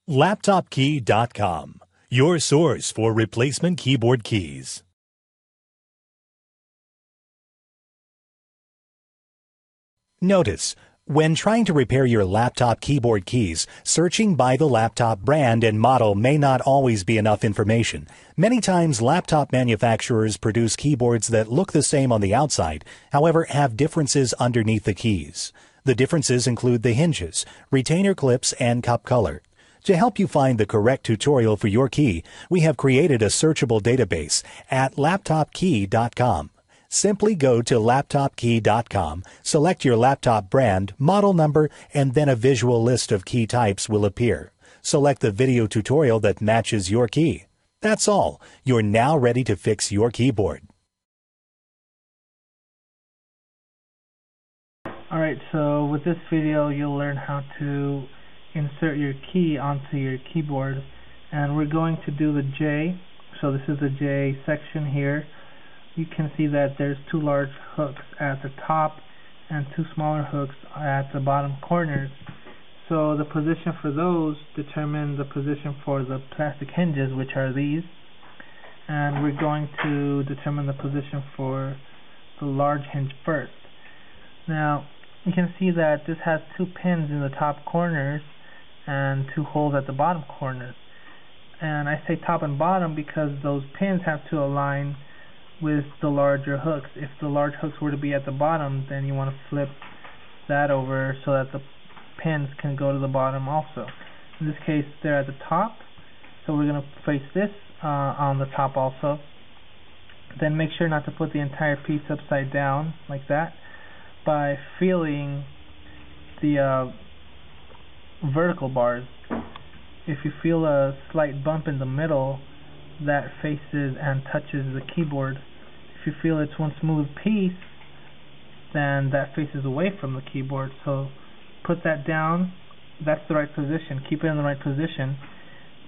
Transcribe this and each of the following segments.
LaptopKey.com, your source for replacement keyboard keys. Notice, when trying to repair your laptop keyboard keys, searching by the laptop brand and model may not always be enough information. Many times, laptop manufacturers produce keyboards that look the same on the outside, however, have differences underneath the keys. The differences include the hinges, retainer clips, and cup color. To help you find the correct tutorial for your key, we have created a searchable database at LaptopKey.com. Simply go to LaptopKey.com, select your laptop brand, model number, and then a visual list of key types will appear. Select the video tutorial that matches your key. That's all. You're now ready to fix your keyboard. Alright, so with this video you'll learn how to insert your key onto your keyboard, and we're going to do the J. So this is the J section here. You can see that there's two large hooks at the top and two smaller hooks at the bottom corners. So the position for those determine the position for the plastic hinges, which are these, and we're going to determine the position for the large hinge first. Now you can see that this has two pins in the top corners and two holes at the bottom corners, and I say top and bottom because those pins have to align with the larger hooks. If the large hooks were to be at the bottom, then you want to flip that over so that the pins can go to the bottom also. In this case they're at the top, so we're going to place this on the top also. Then make sure not to put the entire piece upside down like that. By feeling the vertical bars, if you feel a slight bump in the middle, that faces and touches the keyboard. If you feel it's one smooth piece, then that faces away from the keyboard. So put that down. That's the right position. Keep it in the right position,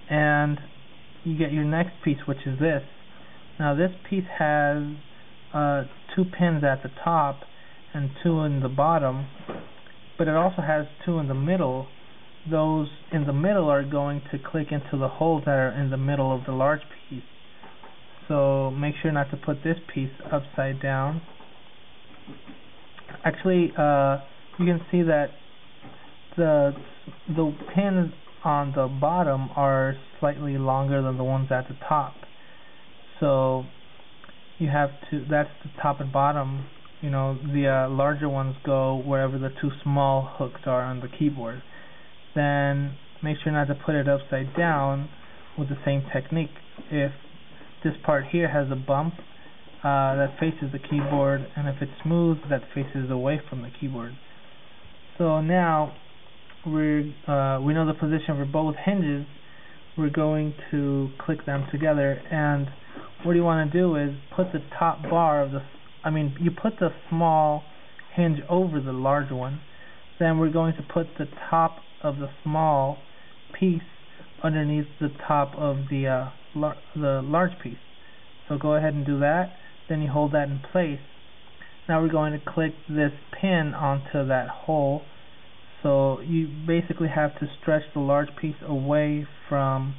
and you get your next piece, which is this. Now this piece has two pins at the top and two in the bottom, but it also has two in the middle. Those in the middle are going to click into the holes that are in the middle of the large piece. So make sure not to put this piece upside down. Actually, you can see that the pins on the bottom are slightly longer than the ones at the top. So you have to, that's the top and bottom. You know, the larger ones go wherever the two small hooks are on the keyboard. Then make sure not to put it upside down with the same technique. If this part here has a bump that faces the keyboard, and if it's smooth, that faces away from the keyboard. So now we know the position for both hinges. We're going to click them together, and what you want to do is put the top bar of you put the small hinge over the large one. Then we're going to put the top of the small piece underneath the top of the large piece. So go ahead and do that. Then you hold that in place. Now we're going to click this pin onto that hole. So you basically have to stretch the large piece away from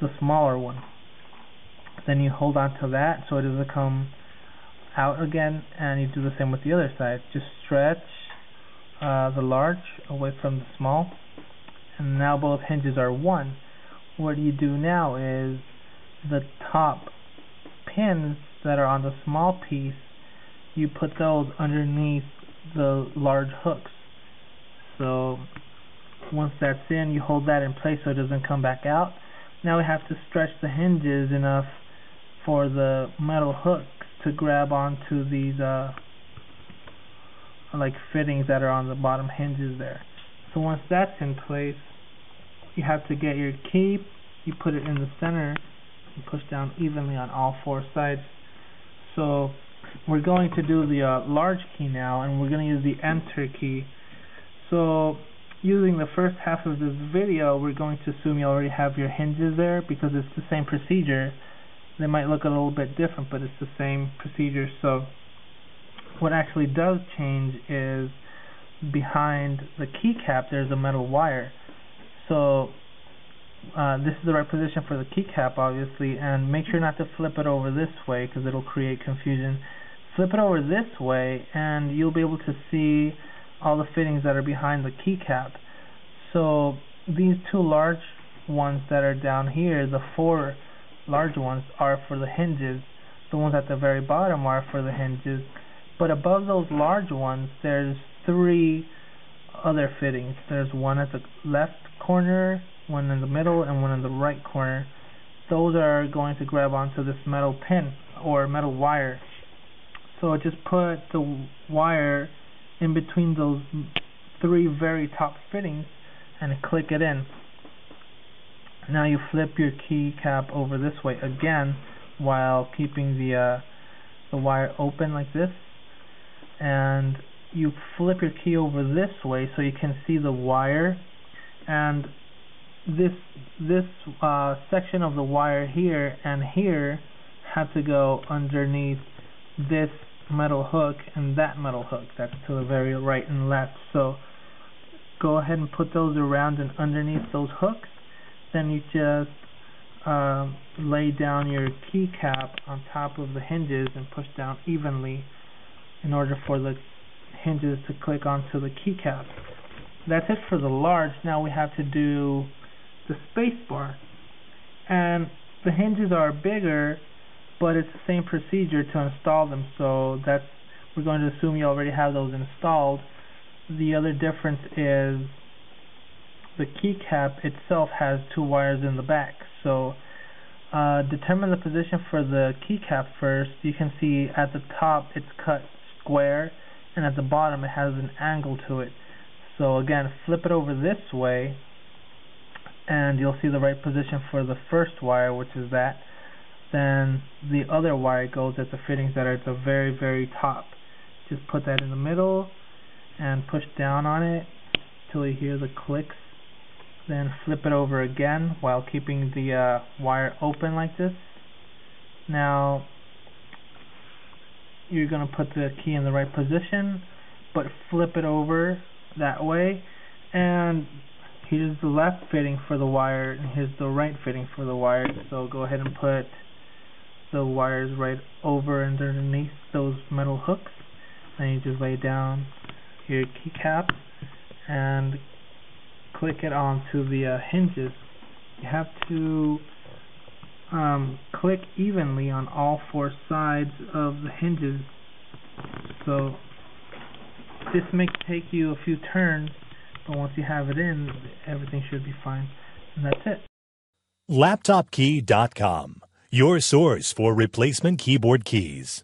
the smaller one. Then you hold on to that so it doesn't come out again, and you do the same with the other side. Just stretch the large away from the small, and now both hinges are one. What you do now is the top pins that are on the small piece, you put those underneath the large hooks. So once that's in, you hold that in place so it doesn't come back out. Now we have to stretch the hinges enough for the metal hooks to grab onto these like fittings that are on the bottom hinges there. So once that's in place, you have to get your key, you put it in the center and push down evenly on all four sides. So we're going to do the large key now, and we're going to use the enter key. So using the first half of this video, we're going to assume you already have your hinges there because it's the same procedure. They might look a little bit different, but it's the same procedure. So what actually does change is behind the keycap there's a metal wire. So this is the right position for the keycap, obviously, and make sure not to flip it over this way because it'll create confusion. Flip it over this way and you'll be able to see all the fittings that are behind the keycap. So these two large ones that are down here, the four large ones, are for the hinges. The ones at the very bottom are for the hinges. But above those large ones, there's three other fittings. There's one at the left corner, one in the middle, and one in the right corner. Those are going to grab onto this metal pin or metal wire. So just put the wire in between those three very top fittings and click it in. Now you flip your keycap over this way again while keeping the wire open like this, and you flip your key over this way so you can see the wire, and this section of the wire here and here have to go underneath this metal hook and that metal hook that's to the very right and left. So go ahead and put those around and underneath those hooks. Then you just lay down your keycap on top of the hinges and push down evenly in order for the hinges to click onto the keycap. That's it for the large. Now we have to do the space bar, and the hinges are bigger, but it's the same procedure to install them, so we're going to assume you already have those installed. The other difference is the keycap itself has two wires in the back. So determine the position for the keycap first. You can see at the top it's cut square, and at the bottom it has an angle to it. So again, flip it over this way and you'll see the right position for the first wire, which is that. Then the other wire goes at the fittings that are at the very, very top. Just put that in the middle and push down on it till you hear the clicks. Then flip it over again while keeping the wire open like this. Now you're going to put the key in the right position, but flip it over that way, and here's the left fitting for the wire and here's the right fitting for the wire. So go ahead and put the wires right over and underneath those metal hooks. Then you just lay down your keycap and click it onto the hinges. You have to click evenly on all four sides of the hinges. So this may take you a few turns, but once you have it in, everything should be fine. And that's it. LaptopKey.com, your source for replacement keyboard keys.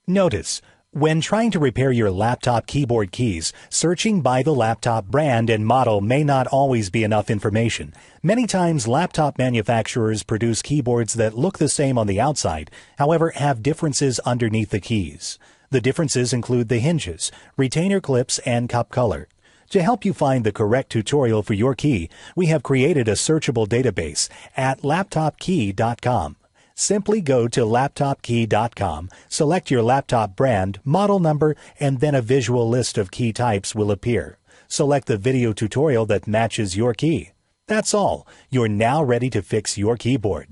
Notice, when trying to repair your laptop keyboard keys, searching by the laptop brand and model may not always be enough information. Many times, laptop manufacturers produce keyboards that look the same on the outside, however, have differences underneath the keys. The differences include the hinges, retainer clips, and cup color. To help you find the correct tutorial for your key, we have created a searchable database at LaptopKey.com. Simply go to LaptopKey.com, select your laptop brand, model number, and then a visual list of key types will appear. Select the video tutorial that matches your key. That's all. You're now ready to fix your keyboard.